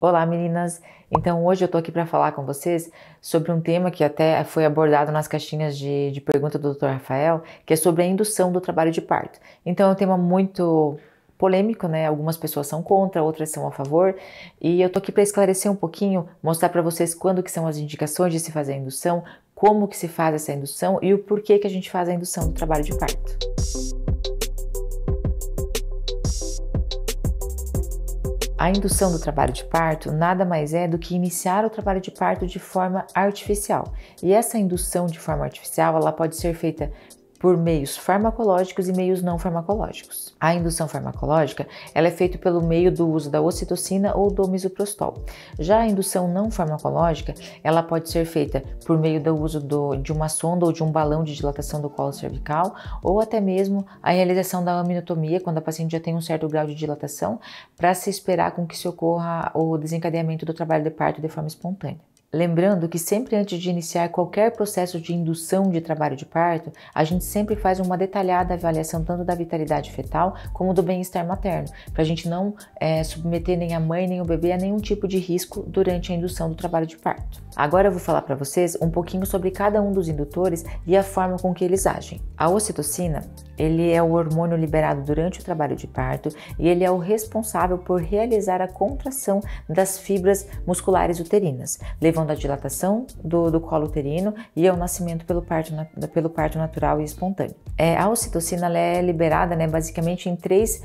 Olá meninas! Então hoje eu tô aqui para falar com vocês sobre um tema que até foi abordado nas caixinhas de pergunta do Dr. Rafael, que é sobre a indução do trabalho de parto. Então é um tema muito polêmico, né? Algumas pessoas são contra, outras são a favor, e eu tô aqui para esclarecer um pouquinho, mostrar para vocês quando que são as indicações de se fazer a indução, como que se faz essa indução e o porquê que a gente faz a indução do trabalho de parto. A indução do trabalho de parto nada mais é do que iniciar o trabalho de parto de forma artificial. E essa indução de forma artificial, ela pode ser feita por meios farmacológicos e meios não farmacológicos. A indução farmacológica, ela é feita pelo meio do uso da ocitocina ou do misoprostol. Já a indução não farmacológica, ela pode ser feita por meio do uso de uma sonda ou de um balão de dilatação do colo cervical, ou até mesmo a realização da amiotomia, quando a paciente já tem um certo grau de dilatação, para se esperar com que se ocorra o desencadeamento do trabalho de parto de forma espontânea. Lembrando que sempre antes de iniciar qualquer processo de indução de trabalho de parto, a gente sempre faz uma detalhada avaliação tanto da vitalidade fetal como do bem-estar materno, para a gente não submeter nem a mãe nem o bebê a nenhum tipo de risco durante a indução do trabalho de parto. Agora eu vou falar para vocês um pouquinho sobre cada um dos indutores e a forma com que eles agem. A ocitocina, ele é o hormônio liberado durante o trabalho de parto e ele é o responsável por realizar a contração das fibras musculares uterinas, levando à dilatação do colo uterino e ao nascimento pelo parto natural e espontâneo. A ocitocina ela é liberada basicamente em três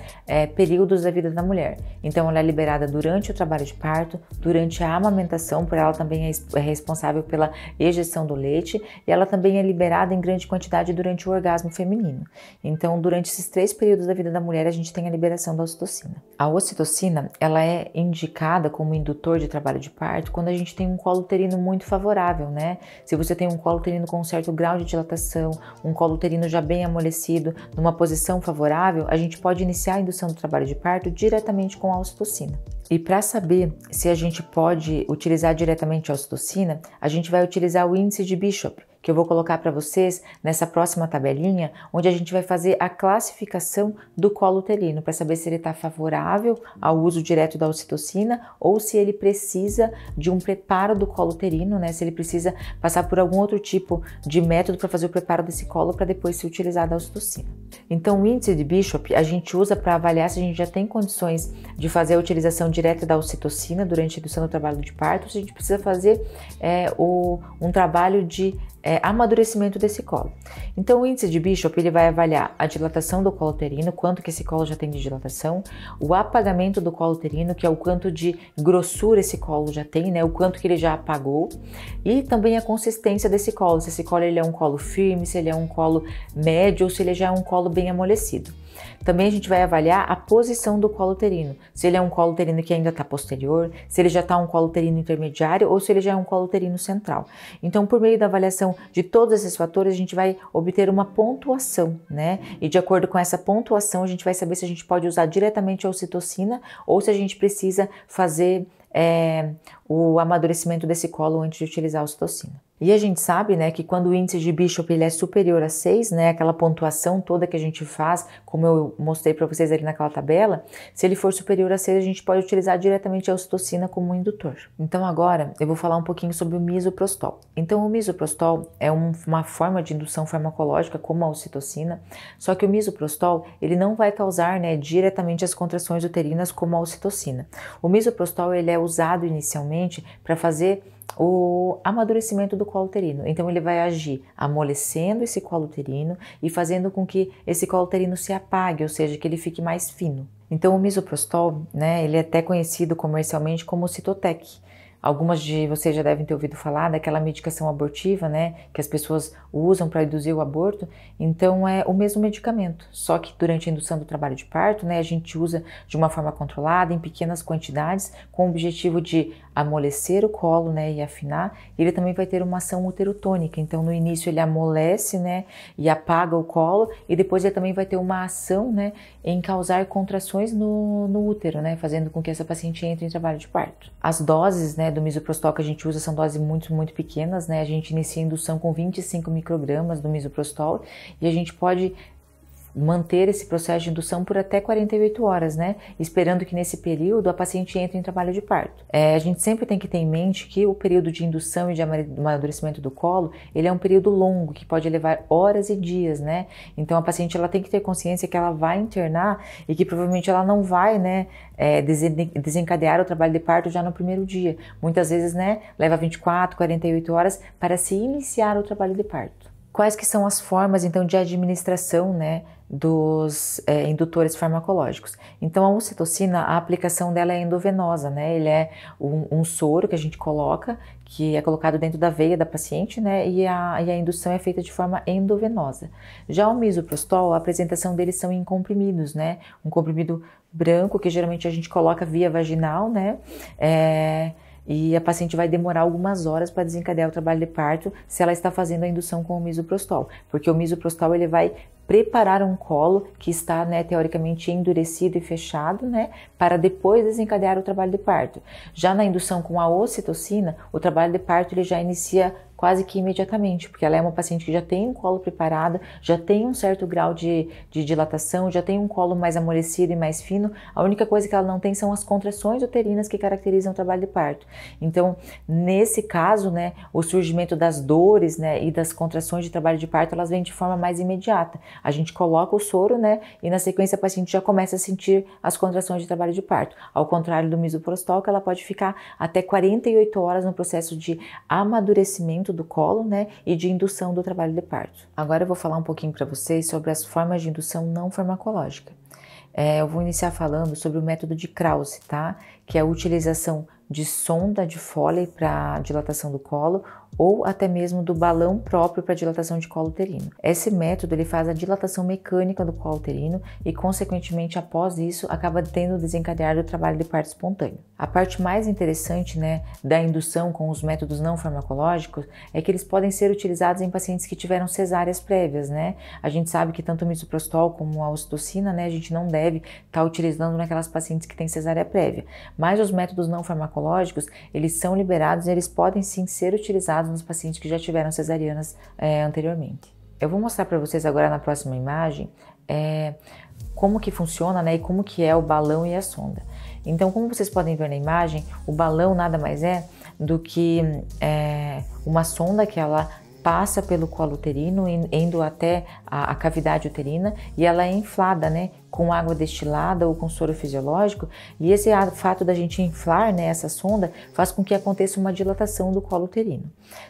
períodos da vida da mulher. Então ela é liberada durante o trabalho de parto, durante a amamentação, por ela também é responsável pela ejeção do leite, e ela também é liberada em grande quantidade durante o orgasmo feminino. Então, durante esses três períodos da vida da mulher, a gente tem a liberação da ocitocina. A ocitocina, ela é indicada como indutor de trabalho de parto quando a gente tem um colo uterino muito favorável, né? Se você tem um colo uterino com um certo grau de dilatação, um colo uterino já bem amolecido, numa posição favorável, a gente pode iniciar a indução do trabalho de parto diretamente com a ocitocina. E para saber se a gente pode utilizar diretamente a ocitocina, a gente vai utilizar o índice de Bishop, que eu vou colocar para vocês nessa próxima tabelinha, onde a gente vai fazer a classificação do colo uterino, para saber se ele está favorável ao uso direto da ocitocina ou se ele precisa de um preparo do colo uterino, né? Se ele precisa passar por algum outro tipo de método para fazer o preparo desse colo para depois ser utilizada a ocitocina. Então, o índice de Bishop a gente usa para avaliar se a gente já tem condições de fazer a utilização direta da ocitocina durante a indução do trabalho de parto, ou se a gente precisa fazer um trabalho de amadurecimento desse colo. Então o índice de Bishop ele vai avaliar a dilatação do colo uterino, quanto que esse colo já tem de dilatação, o apagamento do colo uterino, que é o quanto de grossura esse colo já tem, né, o quanto que ele já apagou, e também a consistência desse colo, se esse colo ele é um colo firme, se ele é um colo médio ou se ele já é um colo bem amolecido. Também a gente vai avaliar a posição do colo uterino, se ele é um colo uterino que ainda está posterior, se ele já está um colo uterino intermediário ou se ele já é um colo uterino central. Então, por meio da avaliação de todos esses fatores, a gente vai obter uma pontuação, né? E de acordo com essa pontuação, a gente vai saber se a gente pode usar diretamente a ocitocina ou se a gente precisa fazer o amadurecimento desse colo antes de utilizar a ocitocina. E a gente sabe, né, que quando o índice de Bishop ele é superior a 6, né, aquela pontuação toda que a gente faz, como eu mostrei para vocês ali naquela tabela, se ele for superior a 6, a gente pode utilizar diretamente a ocitocina como indutor. Então agora eu vou falar um pouquinho sobre o misoprostol. Então o misoprostol é uma forma de indução farmacológica como a ocitocina, só que o misoprostol ele não vai causar, né, diretamente as contrações uterinas como a ocitocina. O misoprostol ele é usado inicialmente para fazer o amadurecimento do colo uterino. Então ele vai agir amolecendo esse colo uterino e fazendo com que esse colo uterino se apague, ou seja, que ele fique mais fino. Então o misoprostol, né, ele é até conhecido comercialmente como Cytotec. Algumas de vocês já devem ter ouvido falar daquela medicação abortiva, né, que as pessoas usam para induzir o aborto. Então é o mesmo medicamento, só que durante a indução do trabalho de parto, né, a gente usa de uma forma controlada, em pequenas quantidades, com o objetivo de amolecer o colo, né, e afinar. Ele também vai ter uma ação uterotônica, então no início ele amolece, né, e apaga o colo, e depois ele também vai ter uma ação, né, em causar contrações no útero, né, fazendo com que essa paciente entre em trabalho de parto. As doses, né, do misoprostol que a gente usa são doses muito pequenas, né, a gente inicia a indução com 25 microgramas do misoprostol e a gente pode manter esse processo de indução por até 48 horas, né? Esperando que nesse período a paciente entre em trabalho de parto. A gente sempre tem que ter em mente que o período de indução e de amadurecimento do colo, ele é um período longo, que pode levar horas e dias, né? Então a paciente ela tem que ter consciência que ela vai internar e que provavelmente ela não vai, né, desencadear o trabalho de parto já no primeiro dia. Muitas vezes, né, leva 24, 48 horas para se iniciar o trabalho de parto. Quais que são as formas, então, de administração, né, dos indutores farmacológicos? Então, a ocitocina, a aplicação dela é endovenosa, né? Ele é um soro que a gente coloca, que é colocado dentro da veia da paciente, né? E a indução é feita de forma endovenosa. Já o misoprostol, a apresentação deles são em comprimidos, né? Um comprimido branco, que geralmente a gente coloca via vaginal, né? E a paciente vai demorar algumas horas para desencadear o trabalho de parto se ela está fazendo a indução com o misoprostol, porque o misoprostol ele vai preparar um colo que está, né, teoricamente endurecido e fechado, né, para depois desencadear o trabalho de parto. Já na indução com a ocitocina, o trabalho de parto ele já inicia quase que imediatamente, porque ela é uma paciente que já tem um colo preparado, já tem um certo grau de dilatação, já tem um colo mais amolecido e mais fino. A única coisa que ela não tem são as contrações uterinas que caracterizam o trabalho de parto. Então, nesse caso, né, o surgimento das dores, né, e das contrações de trabalho de parto, elas vêm de forma mais imediata. A gente coloca o soro, né, e na sequência a paciente já começa a sentir as contrações de trabalho de parto. Ao contrário do misoprostol, que ela pode ficar até 48 horas no processo de amadurecimento do colo, né, e de indução do trabalho de parto. Agora eu vou falar um pouquinho para vocês sobre as formas de indução não farmacológica. Eu vou iniciar falando sobre o método de Krause, tá? Que é a utilização de sonda de Foley para dilatação do colo ou até mesmo do balão próprio para dilatação de colo uterino. Esse método ele faz a dilatação mecânica do colo uterino e, consequentemente, após isso, acaba tendo desencadeado o trabalho de parto espontâneo. A parte mais interessante, né, da indução com os métodos não farmacológicos é que eles podem ser utilizados em pacientes que tiveram cesáreas prévias, né? A gente sabe que tanto o misoprostol como a ocitocina, né, a gente não deve estar utilizando naquelas pacientes que têm cesárea prévia, mas os métodos não farmacológicos, eles são liberados e eles podem sim ser utilizados nos pacientes que já tiveram cesarianas anteriormente. Eu vou mostrar para vocês agora na próxima imagem como que funciona, né, e como que é o balão e a sonda. Então, como vocês podem ver na imagem, o balão nada mais é do que uma sonda que ela passa pelo colo uterino, indo até a cavidade uterina, e ela é inflada, né, com água destilada ou com soro fisiológico, e esse fato da gente inflar, né, essa sonda faz com que aconteça uma dilatação do colo uterino.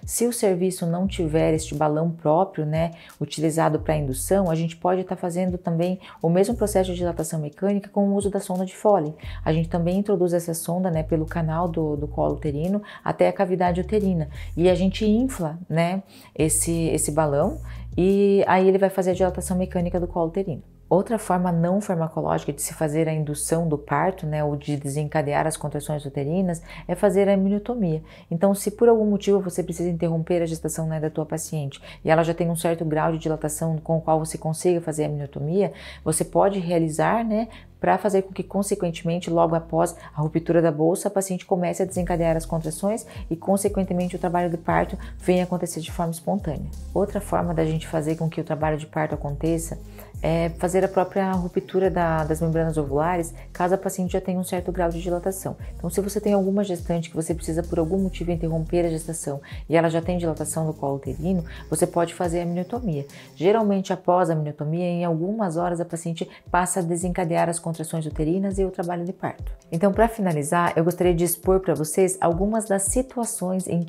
Se o serviço não tiver este balão próprio, né, utilizado para indução, a gente pode estar fazendo também o mesmo processo de dilatação mecânica com o uso da sonda de Foley. A gente também introduz essa sonda, né, pelo canal do colo uterino até a cavidade uterina, e a gente infla, né, esse balão, e aí ele vai fazer a dilatação mecânica do colo uterino. Outra forma não farmacológica de se fazer a indução do parto, né, ou de desencadear as contrações uterinas, é fazer a amniotomia. Então, se por algum motivo você precisa interromper a gestação, né, da tua paciente e ela já tem um certo grau de dilatação com o qual você consiga fazer a amniotomia, você pode realizar, né, para fazer com que, consequentemente, logo após a ruptura da bolsa, a paciente comece a desencadear as contrações e, consequentemente, o trabalho de parto venha acontecer de forma espontânea. Outra forma da gente fazer com que o trabalho de parto aconteça é fazer a própria ruptura das membranas ovulares, caso a paciente já tenha um certo grau de dilatação. Então, se você tem alguma gestante que você precisa, por algum motivo, interromper a gestação e ela já tem dilatação do colo uterino, você pode fazer a amniotomia. Geralmente, após a amniotomia, em algumas horas, a paciente passa a desencadear as contrações uterinas e o trabalho de parto. Então, para finalizar, eu gostaria de expor para vocês algumas das situações em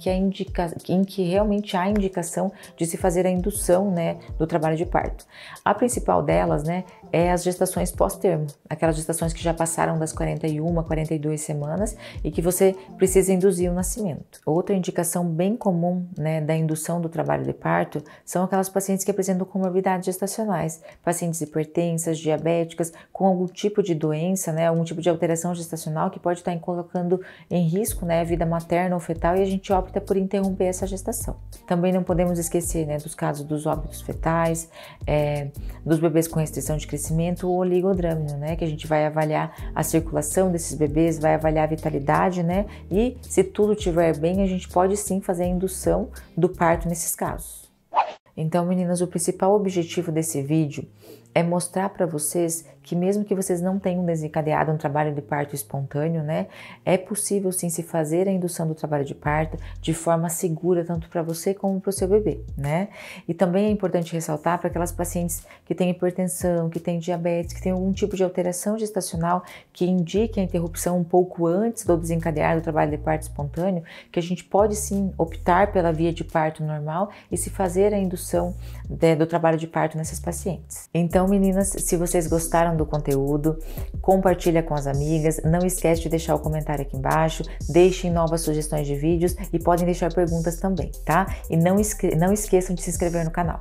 que realmente há indicação de se fazer a indução, né, do trabalho de parto. A principal delas, né, é as gestações pós-termo, aquelas gestações que já passaram das 41, 42 semanas e que você precisa induzir o nascimento. Outra indicação bem comum, né, da indução do trabalho de parto são aquelas pacientes que apresentam comorbidades gestacionais, pacientes hipertensas, diabéticas, com algum tipo de doença, né, algum tipo de alteração gestacional que pode estar colocando em risco, né, a vida materna ou fetal, e a gente opta por interromper essa gestação. Também não podemos esquecer, né, dos casos dos óbitos fetais, dos bebês com restrição de crescimento ou oligodrâmino, né, que a gente vai avaliar a circulação desses bebês, vai avaliar a vitalidade, né, e se tudo estiver bem, a gente pode sim fazer a indução do parto nesses casos. Então, meninas, o principal objetivo desse vídeo é mostrar para vocês que mesmo que vocês não tenham desencadeado um trabalho de parto espontâneo, né, é possível sim se fazer a indução do trabalho de parto de forma segura, tanto para você como para o seu bebê, né? E também é importante ressaltar para aquelas pacientes que têm hipertensão, que têm diabetes, que têm algum tipo de alteração gestacional que indique a interrupção um pouco antes do desencadear do trabalho de parto espontâneo, que a gente pode sim optar pela via de parto normal e se fazer a indução do trabalho de parto nessas pacientes. Então, meninas, se vocês gostaram do conteúdo, compartilha com as amigas, não esquece de deixar o comentário aqui embaixo, deixem novas sugestões de vídeos e podem deixar perguntas também, tá? E não esqueçam de se inscrever no canal.